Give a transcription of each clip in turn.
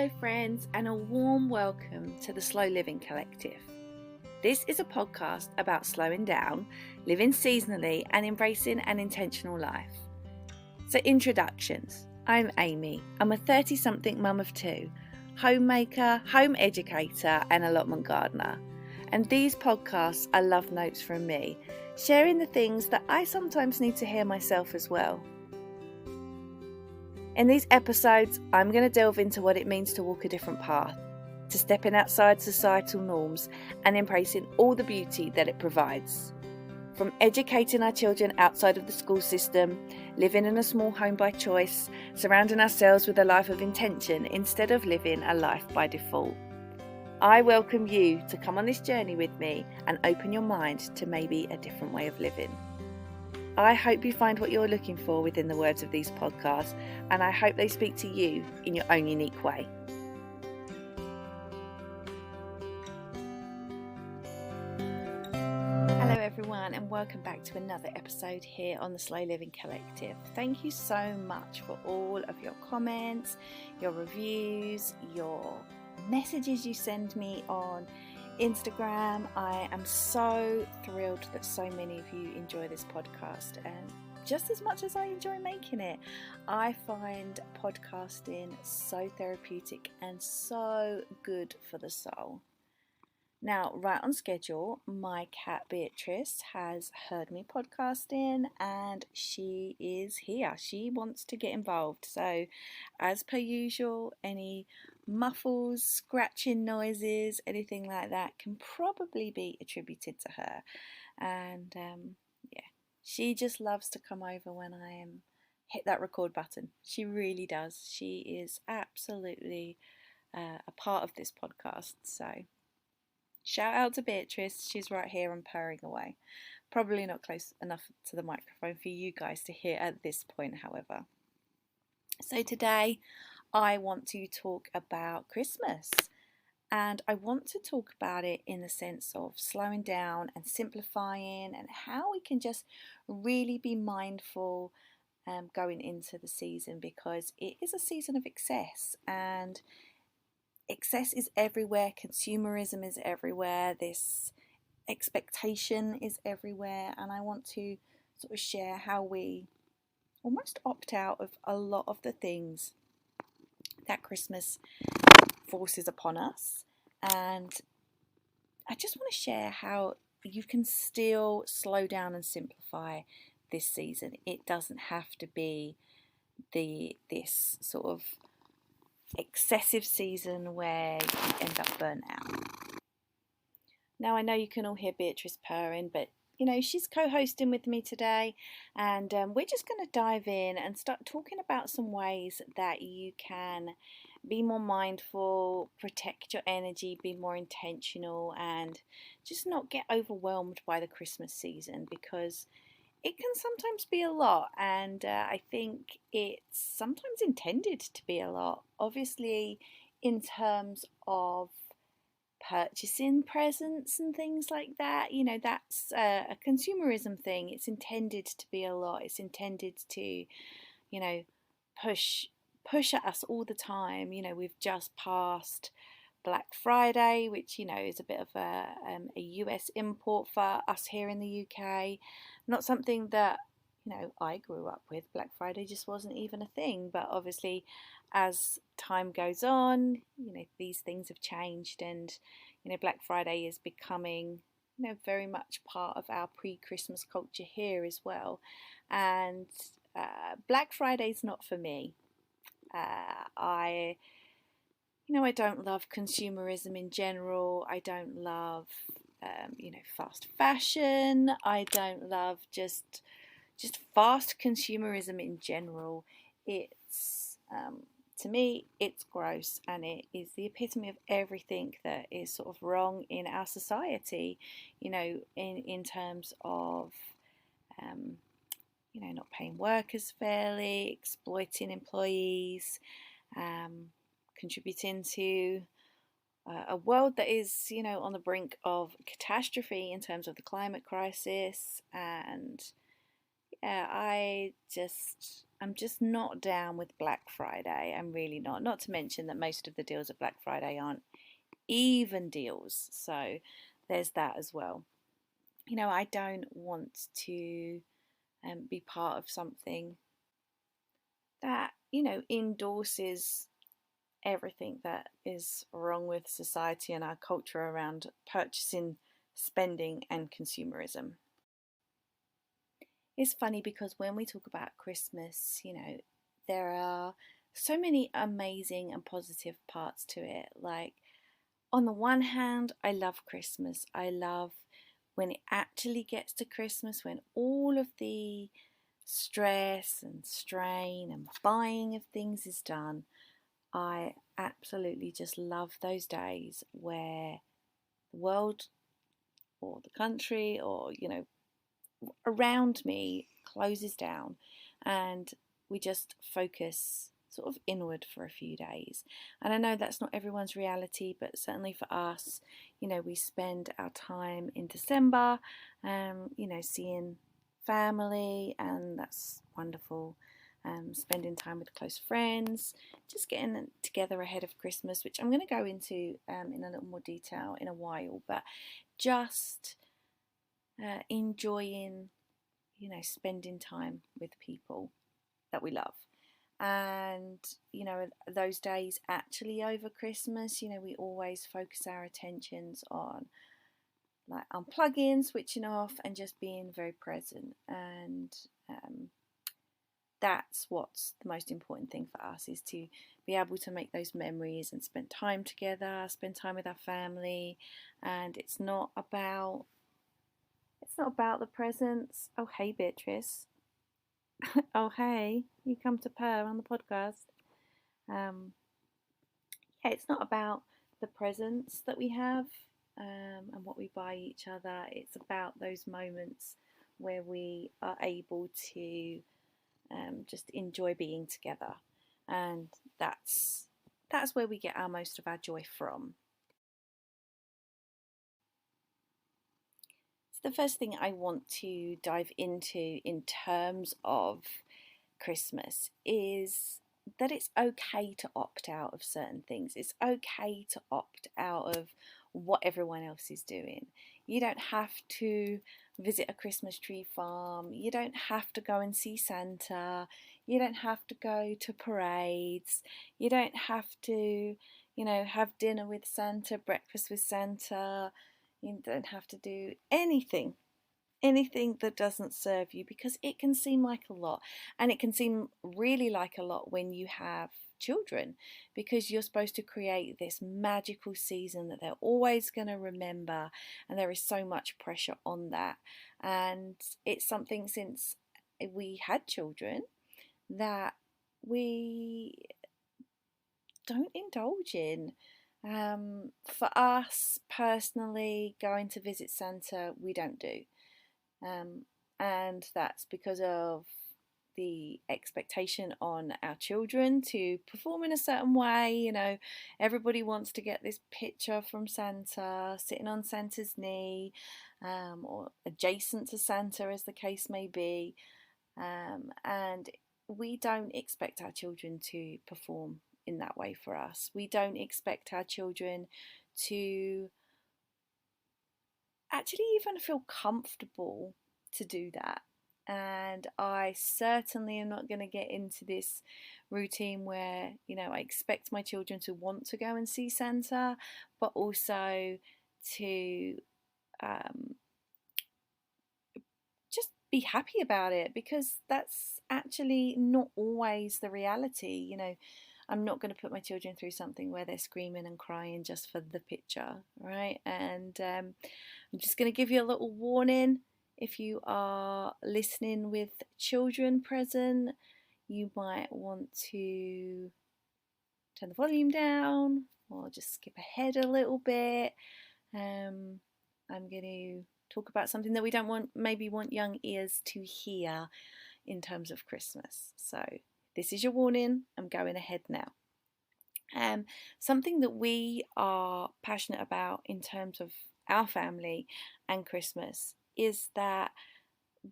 Hello friends, and a warm welcome to the Slow Living Collective. This is a podcast about slowing down, living seasonally and embracing an intentional life. So introductions. I'm Amy. I'm a 30-something mum of two, homemaker, home educator and allotment gardener. And these podcasts are love notes from me, sharing the things that I sometimes need to hear myself as well. In these episodes, I'm going to delve into what it means to walk a different path, to stepping outside societal norms and embracing all the beauty that it provides. From educating our children outside of the school system, living in a small home by choice, surrounding ourselves with a life of intention instead of living a life by default. I welcome you to come on this journey with me and open your mind to maybe a different way of living. I hope you find what you're looking for within the words of these podcasts, and I hope they speak to you in your own unique way. Hello everyone, and welcome back to another episode here on the Slow Living Collective. Thank you so much for all of your comments, your reviews, your messages you send me on Instagram. I am so thrilled that so many of you enjoy this podcast, and just as much as I enjoy making it, I find podcasting so therapeutic and so good for the soul. Now, right on schedule, my cat Beatrice has heard me podcasting and she is here. She wants to get involved. So, as per usual, any muffles, scratching noises, anything like that can probably be attributed to her. And she just loves to come over when I hit that record button. She really does. She is absolutely a part of this podcast. So, shout out to Beatrice, she's right here and purring away. Probably not close enough to the microphone for you guys to hear at this point, however. So today I want to talk about Christmas, and I want to talk about it in the sense of slowing down and simplifying and how we can just really be mindful going into the season, because it is a season of excess, and excess is everywhere, consumerism is everywhere, this expectation is everywhere, and I want to sort of share how we almost opt out of a lot of the things that Christmas forces upon us. And I just want to share how you can still slow down and simplify this season. It doesn't have to be this sort of excessive season where you end up burnt out. Now, I know you can all hear Beatrice purring, but she's co-hosting with me today, and we're just going to dive in and start talking about some ways that you can be more mindful, protect your energy, be more intentional, and just not get overwhelmed by the Christmas season, because it can sometimes be a lot, and I think it's sometimes intended to be a lot. Obviously, in terms of purchasing presents and things like that, that's a consumerism thing. It's intended to be a lot. It's intended to, push at us all the time. We've just passed Black Friday, which is a bit of a US import for us here in the UK. Not something that I grew up with. Black Friday just wasn't even a thing. But obviously, as time goes on, these things have changed, and Black Friday is becoming very much part of our pre-Christmas culture here as well. And Black Friday's not for me. I don't love consumerism in general. I don't love, fast fashion. I don't love just fast consumerism in general. It's, to me, it's gross, and it is the epitome of everything that is sort of wrong in our society, in terms of, not paying workers fairly, exploiting employees, contributing to a world that is, on the brink of catastrophe in terms of the climate crisis. And I just I'm just not down with Black Friday. I'm really not. Not to mention that most of the deals at Black Friday aren't even deals. So there's that as well. I don't want to be part of something that, endorses everything that is wrong with society and our culture around purchasing, spending, and consumerism. It's funny because when we talk about Christmas, there are so many amazing and positive parts to it. Like, on the one hand, I love Christmas. I love when it actually gets to Christmas, when all of the stress and strain and buying of things is done. I absolutely just love those days where the world or the country or, around me closes down and we just focus sort of inward for a few days. And I know that's not everyone's reality, but certainly for us, we spend our time in December, seeing family, and that's wonderful. Spending time with close friends, just getting together ahead of Christmas, which I'm going to go into in a little more detail in a while, but just enjoying, spending time with people that we love. And, those days actually over Christmas, we always focus our attentions on like unplugging, switching off, and just being very present. And that's what's the most important thing for us, is to be able to make those memories and spend time together, spend time with our family. And it's not about the presents. Oh, hey, Beatrice. Oh, hey, you come to purr on the podcast. Yeah, it's not about the presents that we have and what we buy each other. It's about those moments where we are able to just enjoy being together, and that's where we get most of our joy from. So the first thing I want to dive into in terms of Christmas is that it's okay to opt out of certain things. It's okay to opt out of what everyone else is doing. You don't have to visit a Christmas tree farm. You don't have to go and see Santa. You don't have to go to parades. You don't have to, have dinner with Santa, breakfast with Santa. You don't have to do anything that doesn't serve you, because it can seem like a lot, and it can seem really like a lot when you have children, because you're supposed to create this magical season that they're always going to remember, and there is so much pressure on that. And it's something, since we had children, that we don't indulge in. For us personally, going to visit Santa, we don't do. And that's because of the expectation on our children to perform in a certain way. Everybody wants to get this picture from Santa, sitting on Santa's knee, or adjacent to Santa, as the case may be. And we don't expect our children to perform in that way for us. We don't expect our children to actually even feel comfortable to do that. And I certainly am not going to get into this routine where, I expect my children to want to go and see Santa, but also to just be happy about it, because that's actually not always the reality. I'm not going to put my children through something where they're screaming and crying just for the picture, right? And I'm just going to give you a little warning. If you are listening with children present, you might want to turn the volume down or just skip ahead a little bit. I'm going to talk about something that we don't maybe want young ears to hear in terms of Christmas. So this is your warning. I'm going ahead now. Something that we are passionate about in terms of our family and Christmas is that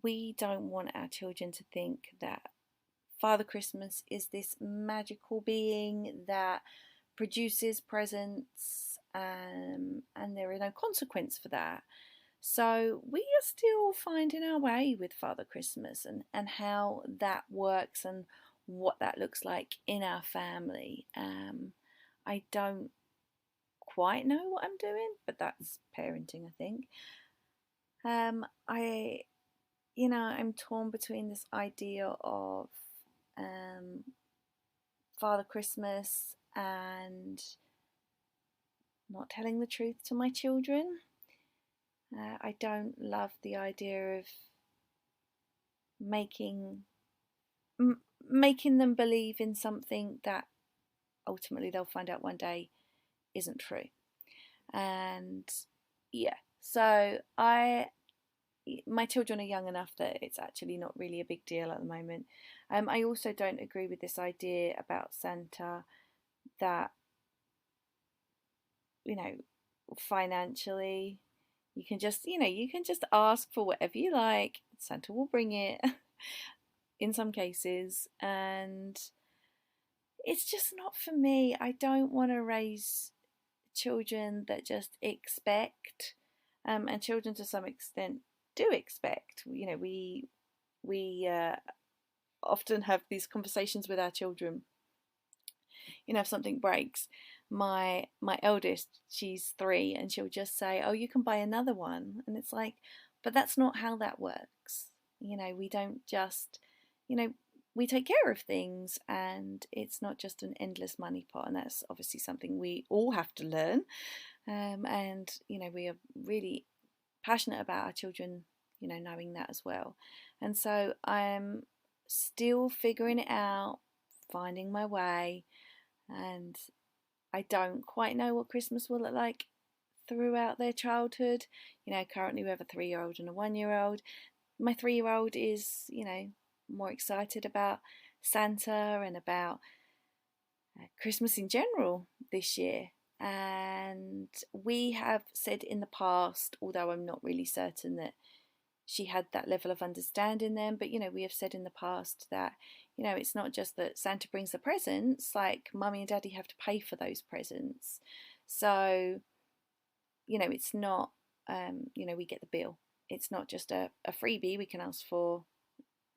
we don't want our children to think that Father Christmas is this magical being that produces presents, and there are no consequence for that. So we are still finding our way with Father Christmas and how that works and what that looks like in our family. I don't quite know what I'm doing, but that's parenting, I think. I, I'm torn between this idea of um, Father Christmas and not telling the truth to my children. I don't love the idea of making making them believe in something that ultimately they'll find out one day isn't true. And yeah, so my children are young enough that it's actually not really a big deal at the moment. I also don't agree with this idea about Santa that, financially you can just ask for whatever you like. Santa will bring it in some cases, and it's just not for me. I don't want to raise children that just expect, and children to some extent do expect. We often have these conversations with our children. If something breaks, my eldest, she's 3, and she'll just say, "Oh, you can buy another one," and it's like, but that's not how that works. We don't just, you know, we take care of things, and it's not just an endless money pot, and that's obviously something we all have to learn. And we are really passionate about our children, knowing that as well. And so I'm still figuring it out, finding my way, and I don't quite know what Christmas will look like throughout their childhood. Currently we have a 3-year-old and a 1-year-old. My 3-year-old is, more excited about Santa and about Christmas in general this year. And we have said in the past, although I'm not really certain that she had that level of understanding then, but we have said in the past that it's not just that Santa brings the presents, like mummy and daddy have to pay for those presents. So it's not we get the bill. It's not just a freebie we can ask for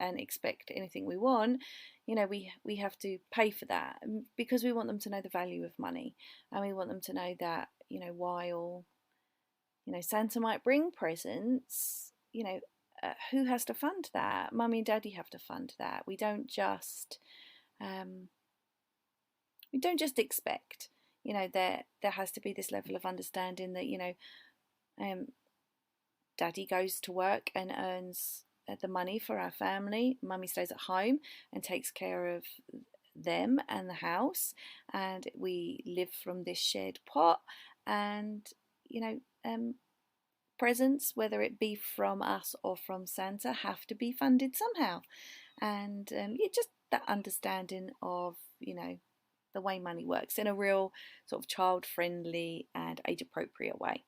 and expect anything we want. We have to pay for that because we want them to know the value of money, and we want them to know that while Santa might bring presents, who has to fund that? Mummy and daddy have to fund that. We don't just expect. There has to be this level of understanding that daddy goes to work and earns the money for our family. Mummy stays at home and takes care of them and the house, and we live from this shared pot. And presents, whether it be from us or from Santa, have to be funded somehow. And just that understanding of the way money works in a real sort of child-friendly and age-appropriate way.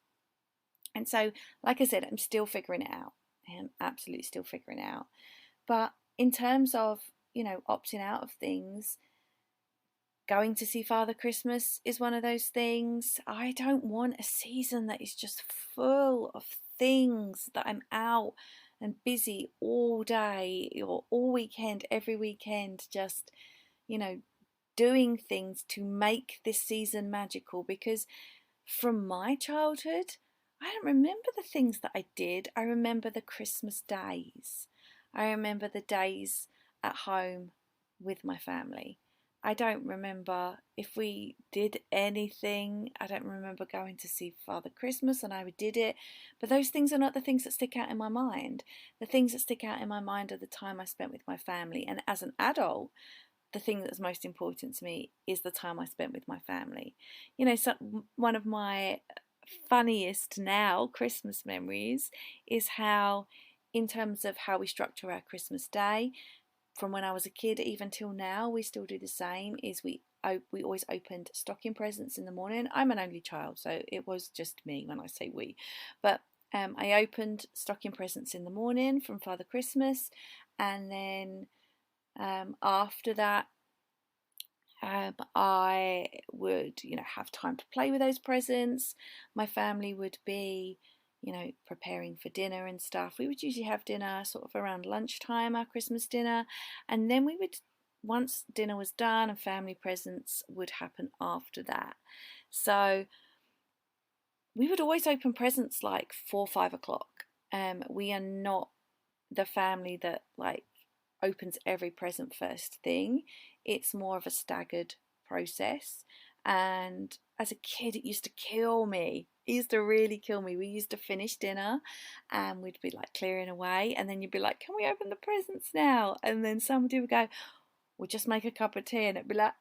And so, like I said, I'm still figuring it out. I'm absolutely still figuring it out. But in terms of opting out of things, going to see Father Christmas is one of those things. I don't want a season that is just full of things, that I'm out and busy all day or all weekend, every weekend, just, doing things to make this season magical. Because from my childhood, I don't remember the things that I did. I remember the Christmas days. I remember the days at home with my family. I don't remember if we did anything. I don't remember going to see Father Christmas and I did it. But those things are not the things that stick out in my mind. The things that stick out in my mind are the time I spent with my family. And as an adult, the thing that's most important to me is the time I spent with my family. So one of my funniest now Christmas memories is how, in terms of how we structure our Christmas day, from when I was a kid even till now, we still do the same. Is we always opened stocking presents in the morning. I'm an only child, so it was just me when I say we. But I opened stocking presents in the morning from Father Christmas, and then After that, I would, have time to play with those presents. My family would be, preparing for dinner and stuff. We would usually have dinner sort of around lunchtime, our Christmas dinner, and then we would, once dinner was done and family presents would happen after that. So we would always open presents like 4 or 5 o'clock. We are not the family that like opens every present first thing. It's more of a staggered process. And as a kid, it used to kill me. It used to really kill me. We used to finish dinner and we'd be like clearing away, and then you'd be like, "Can we open the presents now?" And then somebody would go, "We'll just make a cup of tea," and it'd be like,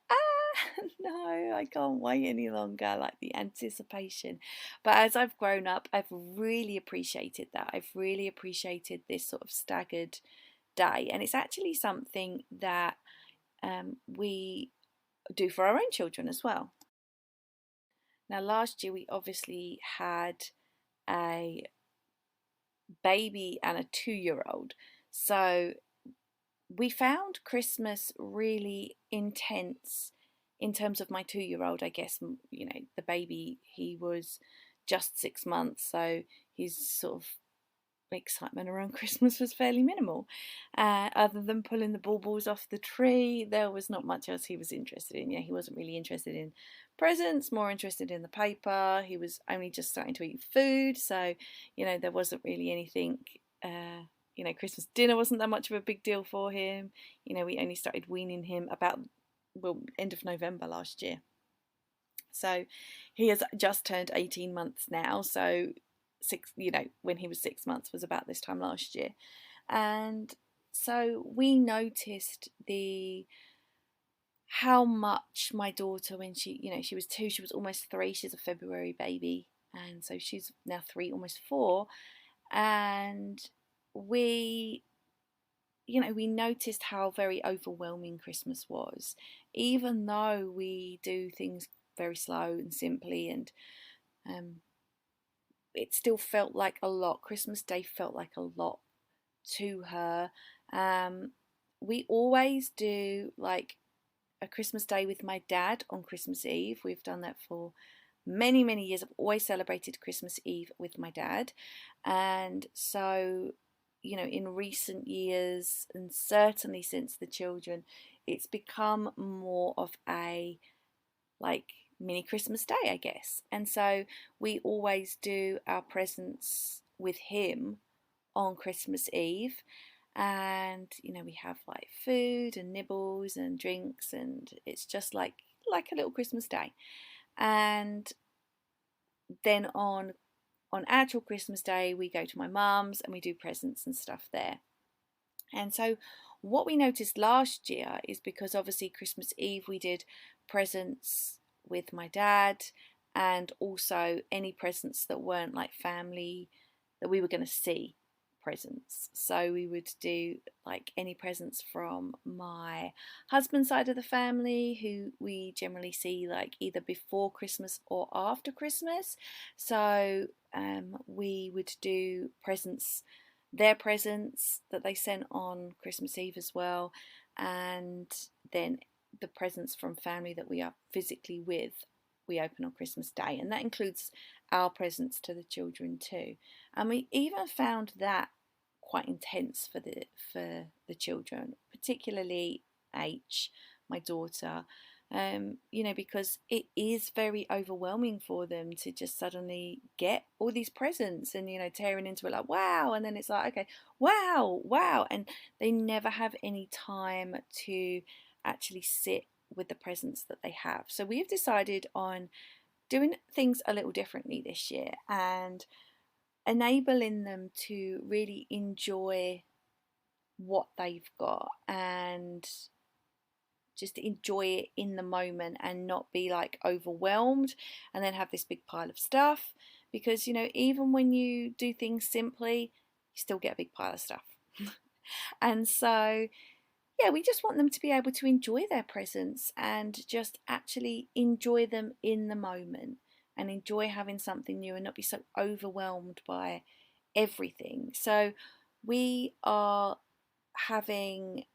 no, I can't wait any longer, like the anticipation. But as I've grown up, I've really appreciated that. I've really appreciated this sort of staggered day, and it's actually something that we do for our own children as well. Now, last year we obviously had a baby and a 2-year old, so we found Christmas really intense in terms of my 2-year old. I guess, the baby, he was just 6 months, so his sort of excitement around Christmas was fairly minimal. Other than pulling the baubles off the tree, there was not much else he was interested in. He wasn't really interested in presents, more interested in the paper. He was only just starting to eat food, so there wasn't really anything. Christmas dinner wasn't that much of a big deal for him. We only started weaning him about, end of November last year. So he has just turned 18 months now. So when he was 6 months was about this time last year. And so we noticed how much my daughter, when she was 2, she was almost 3, she's a February baby. And so she's now 3, almost 4. And we noticed how very overwhelming Christmas was, even though we do things very slow and simply, and it still felt like a lot. Christmas Day felt like a lot to her. We always do like a Christmas Day with my dad on Christmas Eve. We've done that for many, many years. I've always celebrated Christmas Eve with my dad. And so, in recent years, and certainly since the children, it's become more of a like mini Christmas Day, I guess. And so we always do our presents with him on Christmas Eve. And we have like food and nibbles and drinks, and it's just like a little Christmas Day. And then on actual Christmas Day, we go to my mum's and we do presents and stuff there. And so what we noticed last year is, because obviously Christmas Eve we did presents with my dad, and also any presents that weren't like family that we were going to see presents. So we would do like any presents from my husband's side of the family, who we generally see like either before Christmas or after Christmas. So we would do their presents that they sent on Christmas Eve as well, and then the presents from family that we are physically with, we open on Christmas Day, and that includes our presents to the children too. And we even found that quite intense for the children, particularly H, my daughter, because it is very overwhelming for them to just suddenly get all these presents and, tearing into it like, wow. And then it's like, okay, wow, wow. And they never have any time to actually sit with the presents that they have. So we've decided on doing things a little differently this year and enabling them to really enjoy what they've got and just enjoy it in the moment and not be like overwhelmed and then have this big pile of stuff, because even when you do things simply, you still get a big pile of stuff. And so yeah, we just want them to be able to enjoy their presents and just actually enjoy them in the moment and enjoy having something new and not be so overwhelmed by everything. So we are having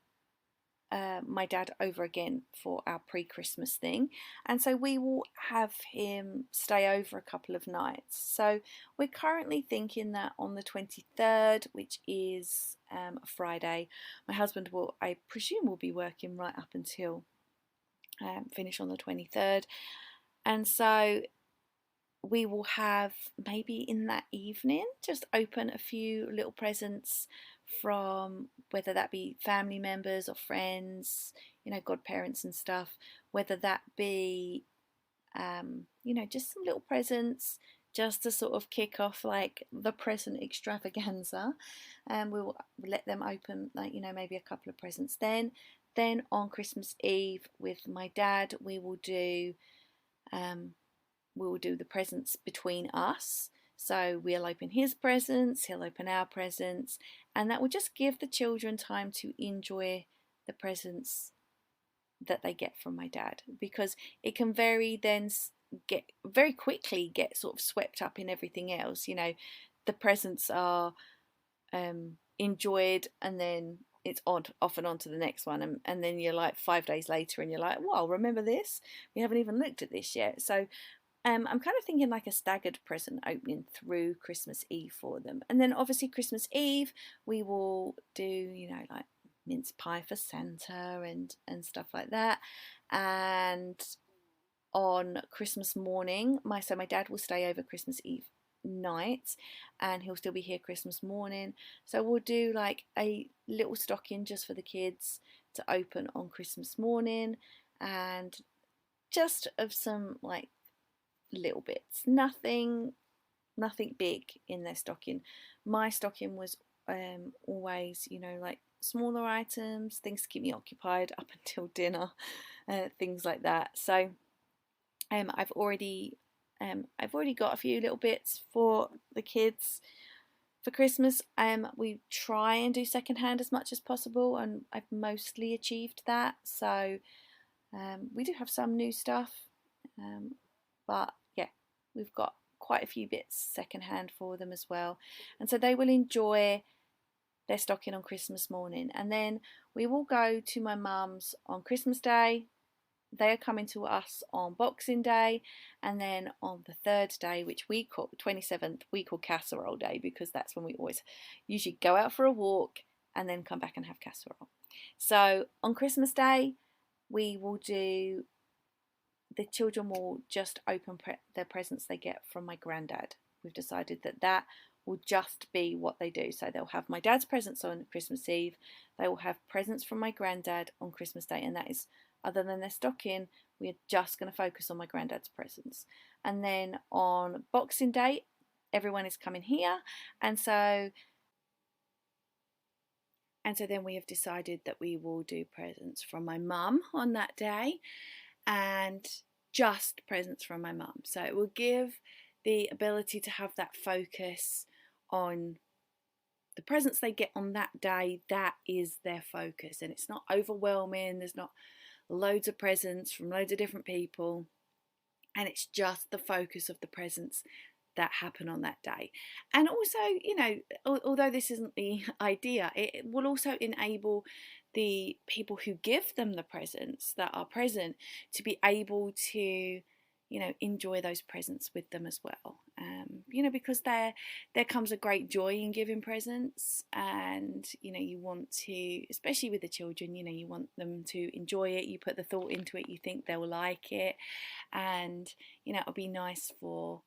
my dad over again for our pre-Christmas thing, and so we will have him stay over a couple of nights. So we're currently thinking that on the 23rd, which is a Friday, my husband will, I presume, will be working right up until finish on the 23rd, and so we will have, maybe in that evening, just open a few little presents from, whether that be family members or friends, godparents and stuff, whether that be, just some little presents, just to sort of kick off like the present extravaganza. And we'll let them open, like, maybe a couple of presents then. Then on Christmas Eve with my dad, we will do the presents between us. So we'll open his presents, he'll open our presents, and that will just give the children time to enjoy the presents that they get from my dad, because it can very quickly get sort of swept up in everything else. The presents are enjoyed, and then it's off and on to the next one, and then you're like 5 days later and you're like, well, remember this? We haven't even looked at this yet. So I'm kind of thinking like a staggered present opening through Christmas Eve for them. And then obviously Christmas Eve, we will do, like mince pie for Santa and stuff like that. And on Christmas morning, my dad will stay over Christmas Eve night, and he'll still be here Christmas morning. So we'll do like a little stocking just for the kids to open on Christmas morning, and just of some like little bits, nothing big in their stocking. My stocking was always, like smaller items, things to keep me occupied up until dinner, things like that. So I've already got a few little bits for the kids for Christmas. We try and do secondhand as much as possible, and I've mostly achieved that. So we do have some new stuff, but yeah, we've got quite a few bits secondhand for them as well. And so they will enjoy their stocking on Christmas morning. And then we will go to my mum's on Christmas Day. They are coming to us on Boxing Day. And then on the third day, which we call 27th, we call Casserole Day, because that's when we always usually go out for a walk and then come back and have casserole. So on Christmas Day, the children will just open their presents they get from my granddad. We've decided that will just be what they do. So they'll have my dad's presents on Christmas Eve. They will have presents from my granddad on Christmas Day, and that is, other than their stocking, we're just going to focus on my granddad's presents. And then on Boxing Day, everyone is coming here, and so then we have decided that we will do presents from my mum on that day, and just presents from my mum. So it will give the ability to have that focus on the presents they get on that day. That is their focus, and it's not overwhelming. There's not loads of presents from loads of different people, and it's just the focus of the presents that happen on that day. And also, although this isn't the idea, it will also enable the people who give them the presents that are present to be able to, enjoy those presents with them as well. Because there comes a great joy in giving presents, and you want to, especially with the children, you want them to enjoy it. You put the thought into it, you think they'll like it, and it'll be nice for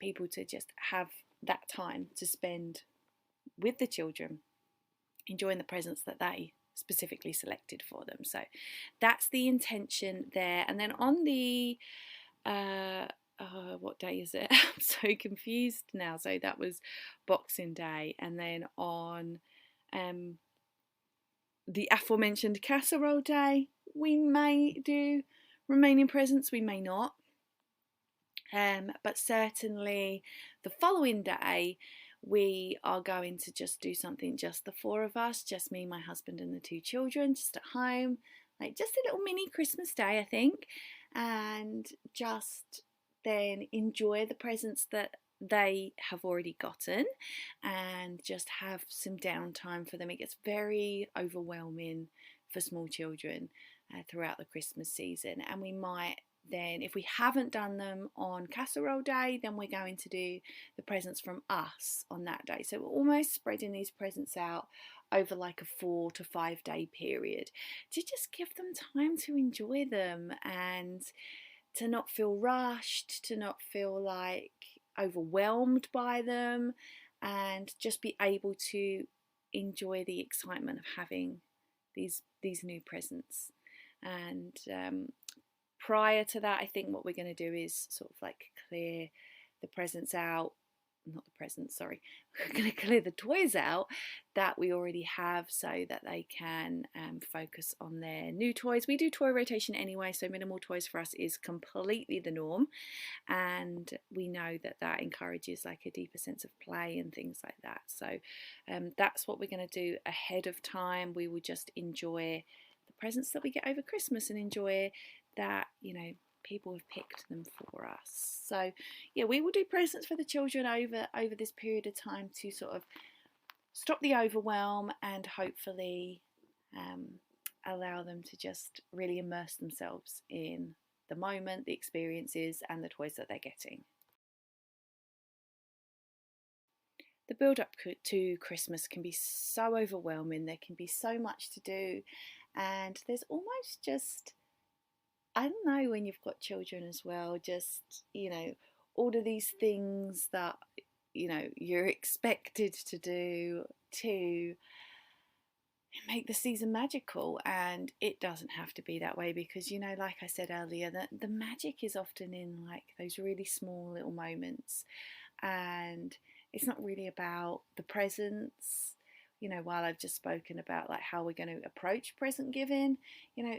people to just have that time to spend with the children, enjoying the presents that they specifically selected for them. So that's the intention there. And then on the what day is it? I'm so confused now. So that was Boxing Day, and then on the aforementioned Casserole Day, we may do remaining presents, we may not. But certainly the following day, we are going to just do something, just the four of us, just me, my husband and the two children, just at home, like just a little mini Christmas Day, I think, and just then enjoy the presents that they have already gotten, and just have some downtime for them. It gets very overwhelming for small children throughout the Christmas season. And we might then, if we haven't done them on casserole day, then we're going to do the presents from us on that day. So we're almost spreading these presents out over like a 4 to 5 day period to just give them time to enjoy them and to not feel rushed, to not feel like overwhelmed by them, and just be able to enjoy the excitement of having these new presents. And prior to that, I think what we're going to do is sort of like clear the presents out, not the presents, sorry, we're going to clear the toys out that we already have so that they can focus on their new toys. We do toy rotation anyway, so minimal toys for us is completely the norm, and we know that that encourages like a deeper sense of play and things like that. So that's what we're going to do ahead of time. We will just enjoy the presents that we get over Christmas and enjoy that, you know, people have picked them for us. So yeah, we will do presents for the children over this period of time to sort of stop the overwhelm and hopefully allow them to just really immerse themselves in the moment, the experiences and the toys that they're getting. The build up to Christmas can be so overwhelming. There can be so much to do, and there's almost just, I don't know, when you've got children as well, just, you know, all of these things that, you know, you're expected to do to make the season magical. And it doesn't have to be that way because, you know, like I said earlier, that the magic is often in like those really small little moments. And it's not really about the presents. You know, while I've just spoken about like how we're going to approach present giving, you know,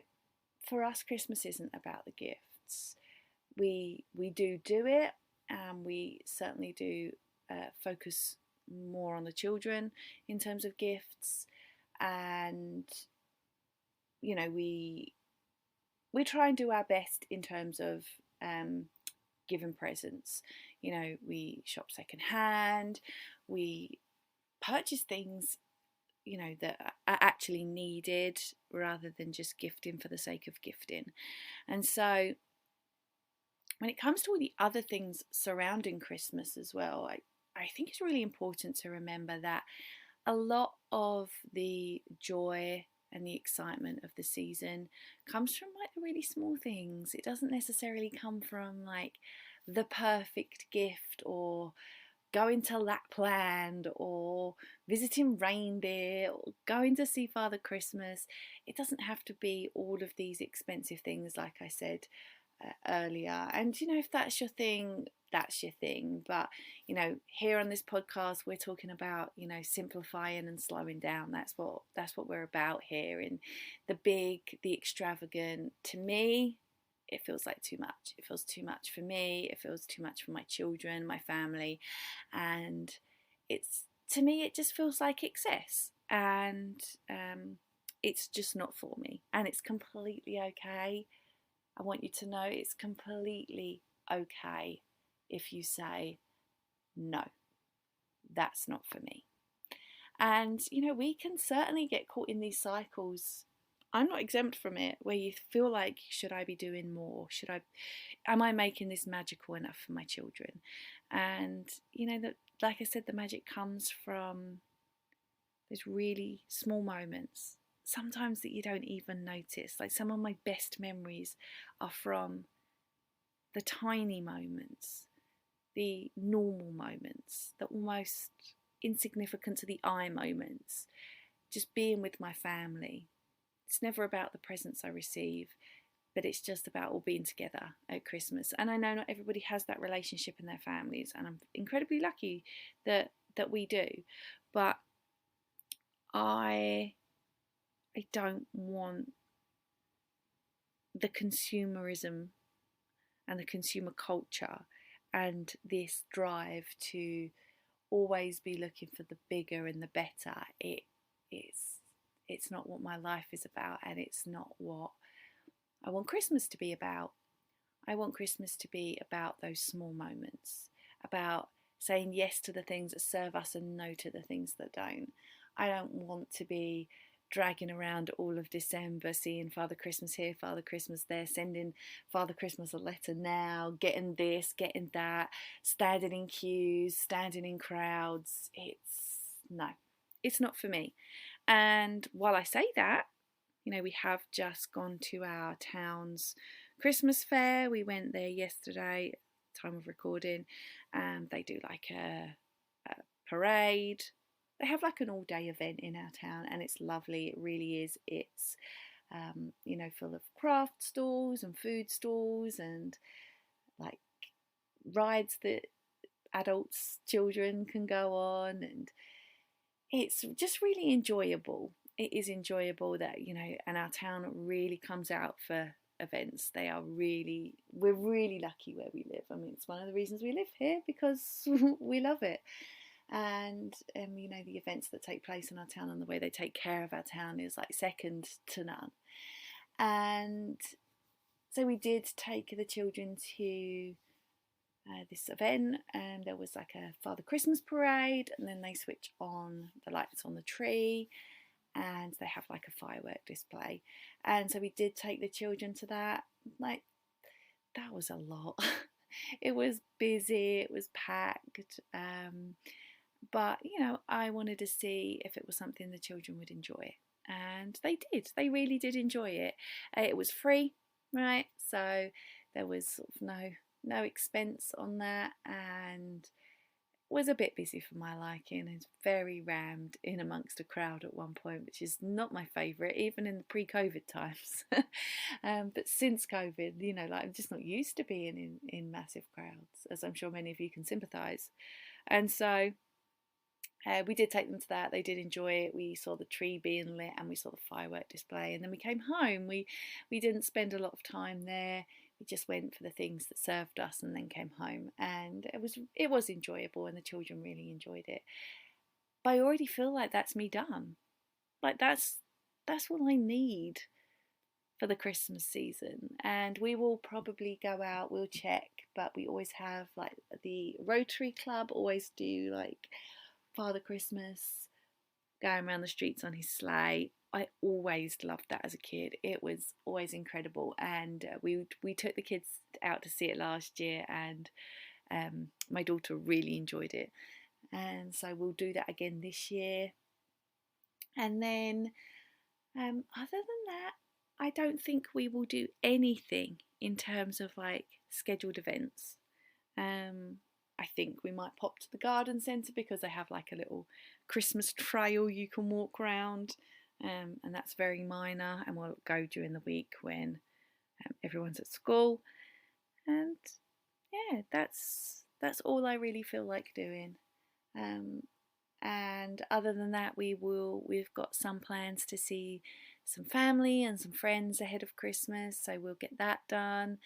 for us, Christmas isn't about the gifts. We do it, and we certainly do focus more on the children in terms of gifts, and you know we try and do our best in terms of giving presents. You know, we shop second hand, we purchase things, you know, that are actually needed rather than just gifting for the sake of gifting. And so when it comes to all the other things surrounding Christmas as well, I think it's really important to remember that a lot of the joy and the excitement of the season comes from like the really small things. It doesn't necessarily come from like the perfect gift or going to Lapland or visiting reindeer or going to see Father Christmas. It doesn't have to be all of these expensive things, like I said earlier. And you know, if that's your thing, that's your thing. But you know, here on this podcast, we're talking about, you know, simplifying and slowing down. That's what we're about here. And the big, the extravagant, to me, it feels like too much. It feels too much for me. It feels too much for my children, my family, and it's, to me, it just feels like excess, and it's just not for me. And it's completely okay. I want you to know it's completely okay if you say, no, that's not for me. And, you know, we can certainly get caught in these cycles. I'm not exempt from it, where you feel like, should I be doing more? Am I making this magical enough for my children? And, you know, that, like I said, the magic comes from those really small moments, sometimes that you don't even notice. Like some of my best memories are from the tiny moments, the normal moments, the almost insignificant to the eye moments, just being with my family. It's never about the presents I receive, but it's just about all being together at Christmas. And I know not everybody has that relationship in their families, and I'm incredibly lucky that we do. But I don't want the consumerism and the consumer culture and this drive to always be looking for the bigger and the better. It's not what my life is about, and it's not what I want Christmas to be about. I want Christmas to be about those small moments, about saying yes to the things that serve us and no to the things that don't. I don't want to be dragging around all of December, seeing Father Christmas here, Father Christmas there, sending Father Christmas a letter now, getting this, getting that, standing in queues, standing in crowds. No, it's not for me. And while I say that, we have just gone to our town's Christmas fair. We went there yesterday, time of recording, and they do like a parade. They have like an all-day event in our town, and it's lovely. It really is. It's full of craft stalls and food stalls and like rides that adults, children can go on, and it's just really enjoyable. It is enjoyable that, and our town really comes out for events. We're really lucky where we live. I mean, it's one of the reasons we live here, because we love it. And the events that take place in our town and the way they take care of our town is like second to none. And so we did take the children to this event, and there was like a Father Christmas parade, and then they switch on the lights on the tree, and they have like a firework display. And so we did take the children to that. Like, that was a lot. It was busy, it was packed, but I wanted to see if it was something the children would enjoy, and they did. They really did enjoy it. It was free, right? So there was sort of no expense on that, and was a bit busy for my liking. It's very rammed in amongst a crowd at one point, which is not my favourite, even in the pre-COVID times. But since COVID, I'm just not used to being in massive crowds, as I'm sure many of you can sympathise. And so we did take them to that. They did enjoy it. We saw the tree being lit, and we saw the firework display, and then we came home. We didn't spend a lot of time there. We just went for the things that served us and then came home, and it was enjoyable, and the children really enjoyed it. But I already feel like that's me done. Like that's what I need for the Christmas season. And we will probably go out, we'll check, but we always have like the Rotary Club always do like Father Christmas going around the streets on his sleigh. I always loved that as a kid. It was always incredible, and we took the kids out to see it last year, and my daughter really enjoyed it, and so we'll do that again this year. And then other than that, I don't think we will do anything in terms of like scheduled events. I think we might pop to the garden centre because they have like a little Christmas trail you can walk around, and that's very minor, and we'll go during the week when everyone's at school. And yeah, that's all I really feel like doing. And other than that, we've got some plans to see some family and some friends ahead of Christmas, so we'll get that done.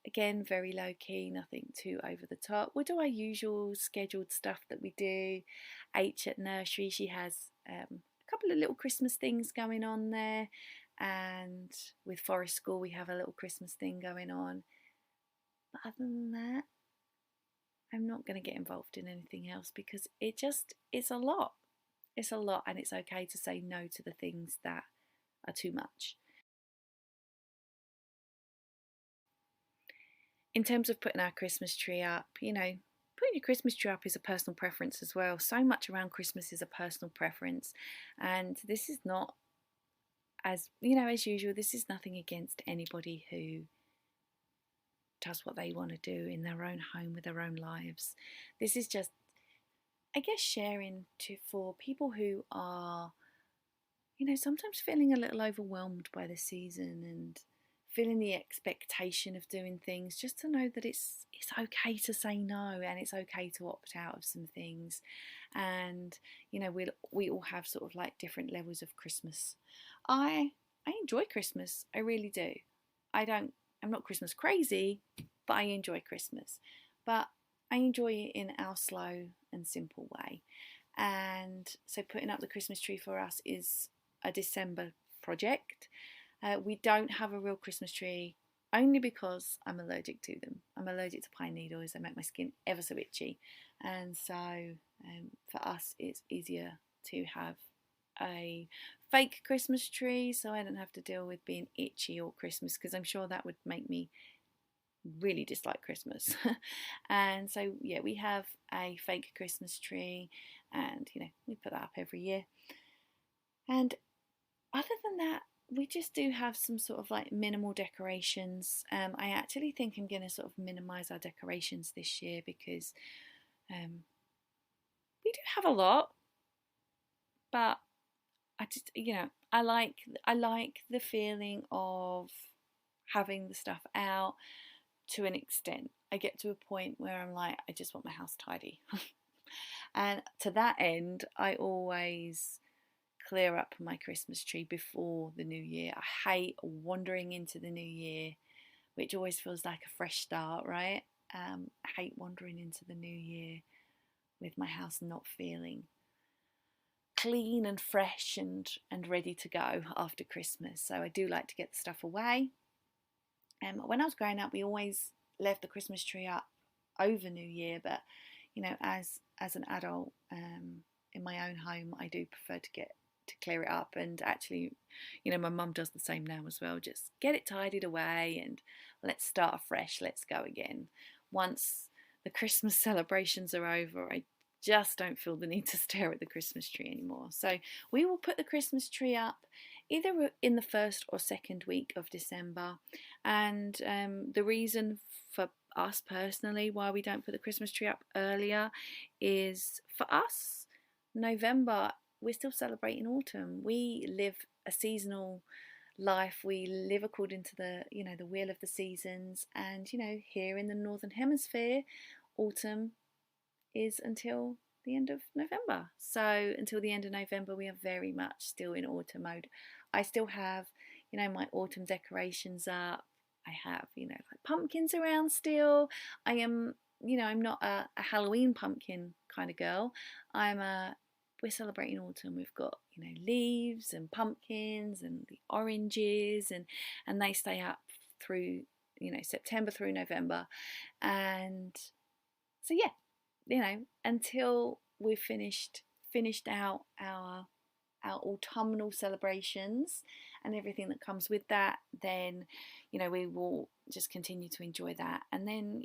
Again, very low key, nothing too over the top. We'll do our usual scheduled stuff that we do. H at nursery, she has a couple of little Christmas things going on there, and with Forest School we have a little Christmas thing going on. But other than that, I'm not going to get involved in anything else, because it's a lot. It's a lot, and it's okay to say no to the things that are too much. In terms of putting our Christmas tree up, putting your Christmas tree up is a personal preference as well. So much around Christmas is a personal preference, and this is not, as usual, this is nothing against anybody who does what they want to do in their own home with their own lives. This is just, I guess, sharing for people who are, sometimes feeling a little overwhelmed by the season and feeling the expectation of doing things, just to know that it's okay to say no, and it's okay to opt out of some things. And we all have sort of like different levels of Christmas. I enjoy Christmas, I really do. I'm not Christmas crazy, but I enjoy Christmas. But I enjoy it in our slow and simple way. And so putting up the Christmas tree for us is a December project. We don't have a real Christmas tree, only because I'm allergic to them. I'm allergic to pine needles. They make my skin ever so itchy. And so for us, it's easier to have a fake Christmas tree so I don't have to deal with being itchy all Christmas, because I'm sure that would make me really dislike Christmas. And so yeah, we have a fake Christmas tree, and we put that up every year. And other than that, we just do have some sort of like minimal decorations. I actually think I'm going to sort of minimize our decorations this year, because we do have a lot, but I just, I like the feeling of having the stuff out to an extent. I get to a point where I'm like, I just want my house tidy. And to that end, I always clear up my Christmas tree before the new year. I hate wandering into the new year, which always feels like a fresh start, right? I hate wandering into the new year with my house not feeling clean and fresh and ready to go after Christmas. So I do like to get the stuff away. When I was growing up, we always left the Christmas tree up over New Year, but as an adult, in my own home, I do prefer to clear it up. And actually, my mum does the same now as well. Just get it tidied away and let's start afresh. Let's go again. Once the Christmas celebrations are over, I just don't feel the need to stare at the Christmas tree anymore. So we will put the Christmas tree up either in the first or second week of December. And the reason for us personally why we don't put the Christmas tree up earlier is, for us, November, we're still celebrating autumn. We live a seasonal life. We live according to the wheel of the seasons. And here in the Northern Hemisphere, autumn is until the end of November. So until the end of November, we are very much still in autumn mode. I still have my autumn decorations up. I have like pumpkins around still. I am I'm not a Halloween pumpkin kind of girl. We're celebrating autumn. We've got leaves and pumpkins and the oranges, and they stay up through September through November. And so yeah, until we've finished out our autumnal celebrations and everything that comes with that, then we will just continue to enjoy that. And then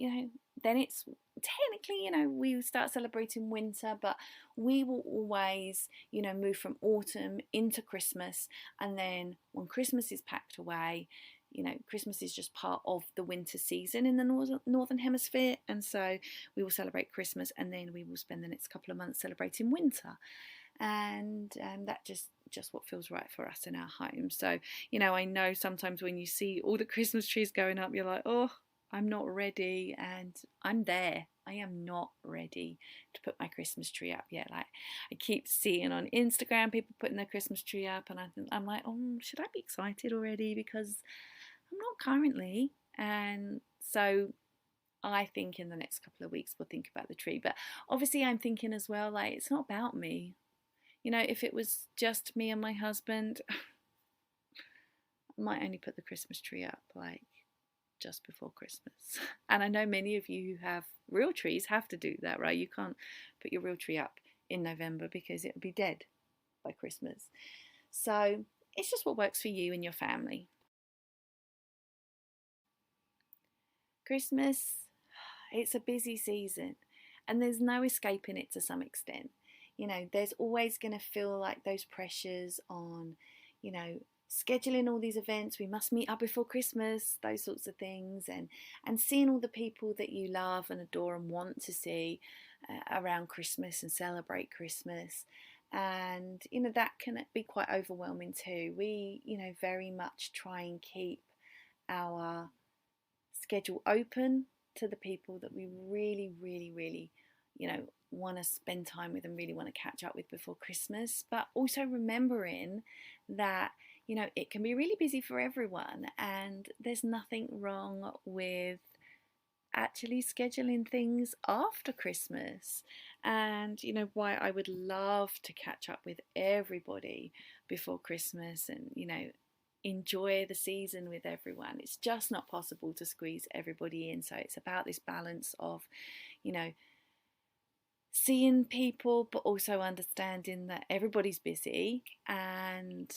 then it's technically we start celebrating winter, but we will always move from autumn into Christmas. And then when Christmas is packed away, Christmas is just part of the winter season in the Northern Hemisphere. And so we will celebrate Christmas, and then we will spend the next couple of months celebrating winter. And that just what feels right for us in our home. So I know sometimes when you see all the Christmas trees going up, you're like, oh, I'm not ready. And I'm there. I am not ready to put my Christmas tree up yet. Like, I keep seeing on Instagram people putting their Christmas tree up, and I'm like, oh, should I be excited already? Because I'm not currently. And so I think in the next couple of weeks we'll think about the tree. But obviously I'm thinking as well, like, it's not about me. If it was just me and my husband, I might only put the Christmas tree up like just before Christmas. And I know many of you who have real trees have to do that, right? You can't put your real tree up in November because it'll be dead by Christmas. So it's just what works for you and your family. Christmas, it's a busy season, and there's no escaping it to some extent. There's always going to feel like those pressures on, scheduling all these events. We must meet up before Christmas, those sorts of things, and seeing all the people that you love and adore and want to see around Christmas and celebrate Christmas. And, that can be quite overwhelming too. We, very much try and keep our schedule open to the people that we really, really, really, want to spend time with and really want to catch up with before Christmas. But also remembering that, it can be really busy for everyone, and there's nothing wrong with actually scheduling things after Christmas. And why I would love to catch up with everybody before Christmas and enjoy the season with everyone. It's just not possible to squeeze everybody in. So it's about this balance of seeing people, but also understanding that everybody's busy, and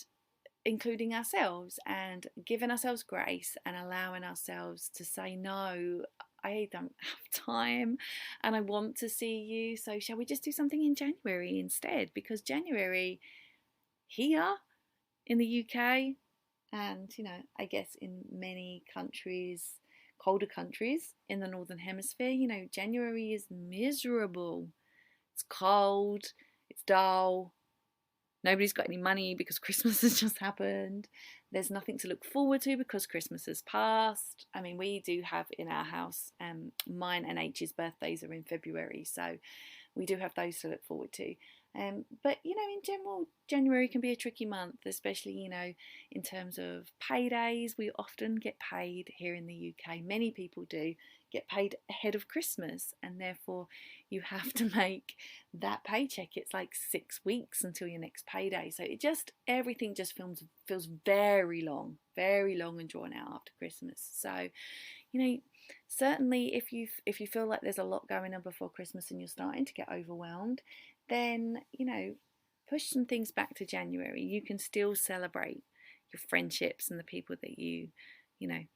including ourselves, and giving ourselves grace and allowing ourselves to say, no, I don't have time and I want to see you. So, shall we just do something in January instead? Because January here in the UK, and I guess in many countries, colder countries in the Northern Hemisphere, January is miserable. It's cold, it's dull, nobody's got any money because Christmas has just happened. There's nothing to look forward to because Christmas has passed. I mean, we do have in our house, mine and H's birthdays are in February, so we do have those to look forward to. But in general, January can be a tricky month, especially in terms of paydays. We often get paid here in the UK. Many people do get paid ahead of Christmas, and therefore you have to make that paycheck. It's like 6 weeks until your next payday. So everything just feels very long and drawn out after Christmas. So certainly if you feel like there's a lot going on before Christmas and you're starting to get overwhelmed, then push some things back to January. You can still celebrate your friendships and the people that you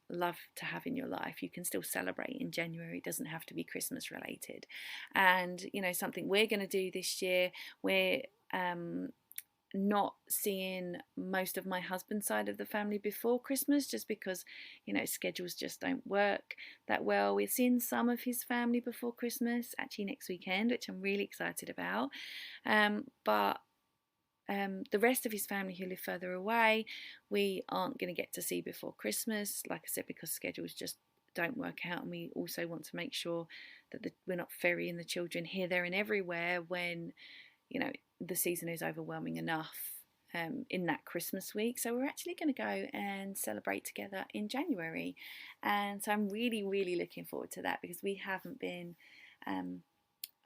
love to have in your life. You can still celebrate in January. It doesn't have to be Christmas related. And something we're going to do this year, we're not seeing most of my husband's side of the family before Christmas, just because schedules just don't work that well. We're seeing some of his family before Christmas, actually next weekend, which I'm really excited about, but the rest of his family who live further away, we aren't going to get to see before Christmas, like I said, because schedules just don't work out. And we also want to make sure that we're not ferrying the children here, there and everywhere when the season is overwhelming enough in that Christmas week. So we're actually going to go and celebrate together in January, and so I'm really, really looking forward to that, because we haven't been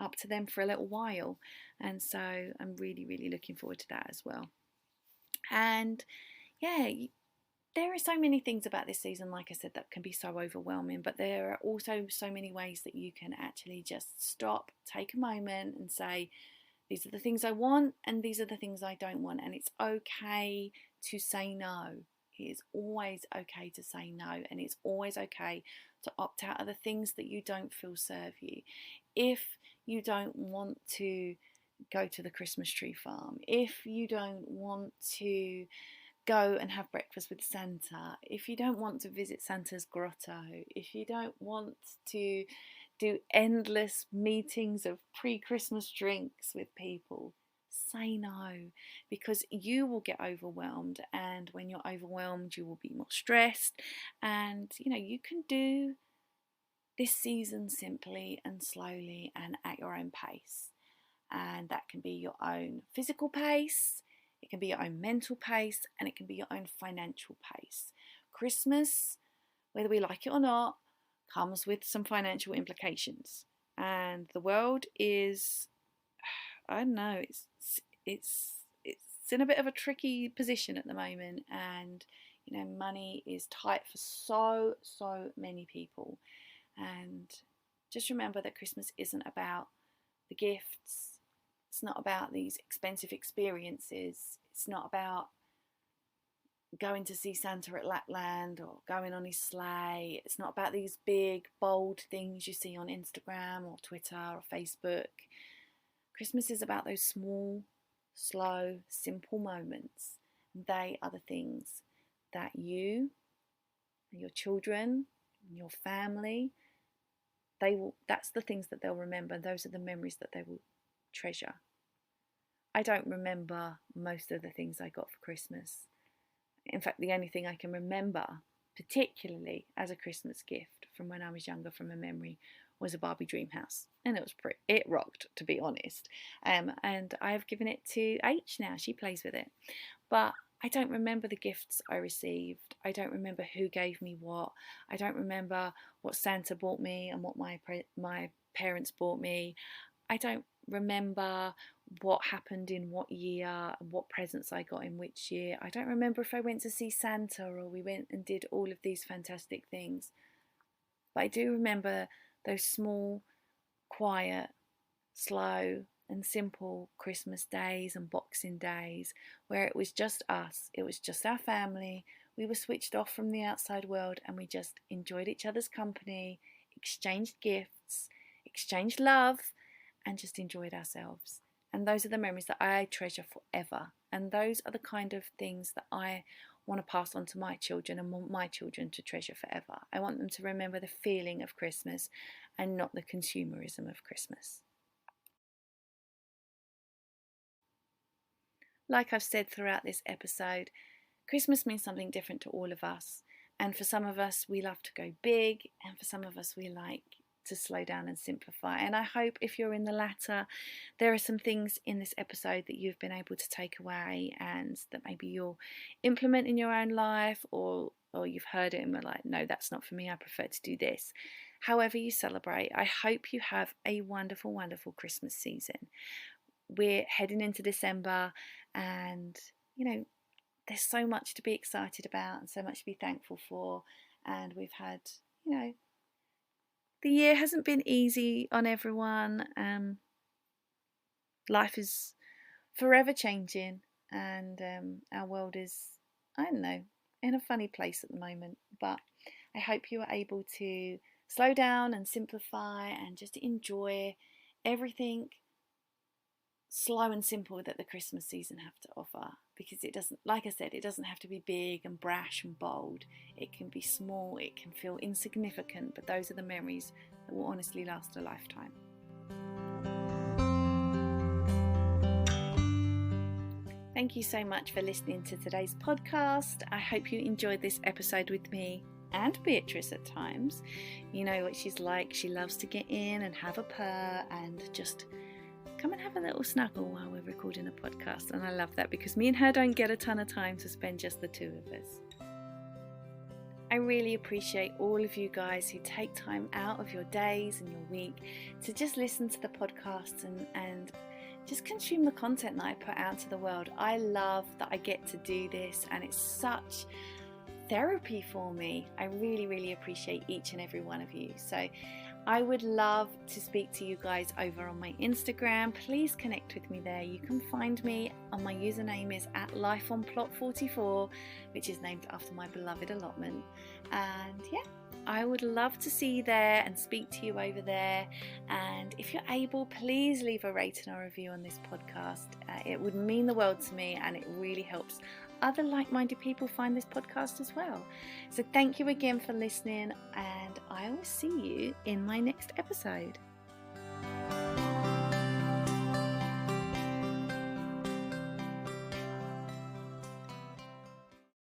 up to them for a little while, and so I'm really, really looking forward to that as well. And yeah, there are so many things about this season, like I said, that can be so overwhelming, but there are also so many ways that you can actually just stop, take a moment and say, these are the things I want and these are the things I don't want. And it's okay to say no. It is always okay to say no, and it's always okay to opt out of the things that you don't feel serve you. If you don't want to go to the Christmas tree farm, if you don't want to go and have breakfast with Santa, if you don't want to visit Santa's grotto, if you don't want to do endless meetings of pre-Christmas drinks with people, say no, because you will get overwhelmed, and when you're overwhelmed you will be more stressed, and you can do this season simply and slowly and at your own pace. And that can be your own physical pace, it can be your own mental pace, and it can be your own financial pace. Christmas, whether we like it or not, comes with some financial implications, and the world is, I don't know, it's in a bit of a tricky position at the moment, and money is tight for so many people. And just remember that Christmas isn't about the gifts, it's not about these expensive experiences, it's not about going to see Santa at Lapland or going on his sleigh. It's not about these big, bold things you see on Instagram or Twitter or Facebook. Christmas is about those small, slow, simple moments. They are the things that you and your children and your family, that's the things that they'll remember. Those are the memories that they will treasure. I don't remember most of the things I got for Christmas. In fact, the only thing I can remember, particularly as a Christmas gift from when I was younger from a memory, was a Barbie dream house. And it rocked, to be honest. And I've given it to H now. She plays with it. But I don't remember the gifts I received. I don't remember who gave me what. I don't remember what Santa bought me and what my parents bought me. I don't remember what happened in what year and what presents I got in which year. I don't remember if I went to see Santa or we went and did all of these fantastic things. But I do remember those small, quiet, slow and simple Christmas days and Boxing Days where it was just us, it was just our family. We were switched off from the outside world and we just enjoyed each other's company, exchanged gifts, exchanged love, and just enjoyed ourselves. And those are the memories that I treasure forever. And those are the kind of things that I want to pass on to my children and want my children to treasure forever. I want them to remember the feeling of Christmas and not the consumerism of Christmas. Like I've said throughout this episode, Christmas means something different to all of us. And for some of us, we love to go big, and for some of us, we like to slow down and simplify. And I hope if you're in the latter, there are some things in this episode that you've been able to take away and that maybe you'll implement in your own life, or you've heard it and we're like, no, that's not for me, I prefer to do this. However you celebrate, I hope you have a wonderful, wonderful Christmas season. We're heading into December and, there's so much to be excited about and so much to be thankful for. And we've had, the year hasn't been easy on everyone. Life is forever changing and our world is, in a funny place at the moment. But I hope you are able to slow down and simplify and just enjoy everything slow and simple that the Christmas season have to offer, because it doesn't, like I said, it doesn't have to be big and brash and bold. It can be small, it can feel insignificant, but those are the memories that will honestly last a lifetime. Thank you so much for listening to today's podcast. I hope you enjoyed this episode with me and Beatrice at times. You know what she's like. She loves to get in and have a purr and just come and have a little snuggle while we're recording a podcast. And I love that because me and her don't get a ton of time to spend just the two of us. I really appreciate all of you guys who take time out of your days and your week to just listen to the podcasts and just consume the content that I put out to the world. I love that I get to do this and it's such therapy for me. I really, really appreciate each and every one of you. So I would love to speak to you guys over on my Instagram. Please connect with me there. You can find me on my username is @lifeonplot44, which is named after my beloved allotment. And I would love to see you there and speak to you over there. And if you're able, please leave a rating or review on this podcast. It would mean the world to me and it really helps other like-minded people find this podcast as well. So thank you again for listening, and I will see you in my next episode.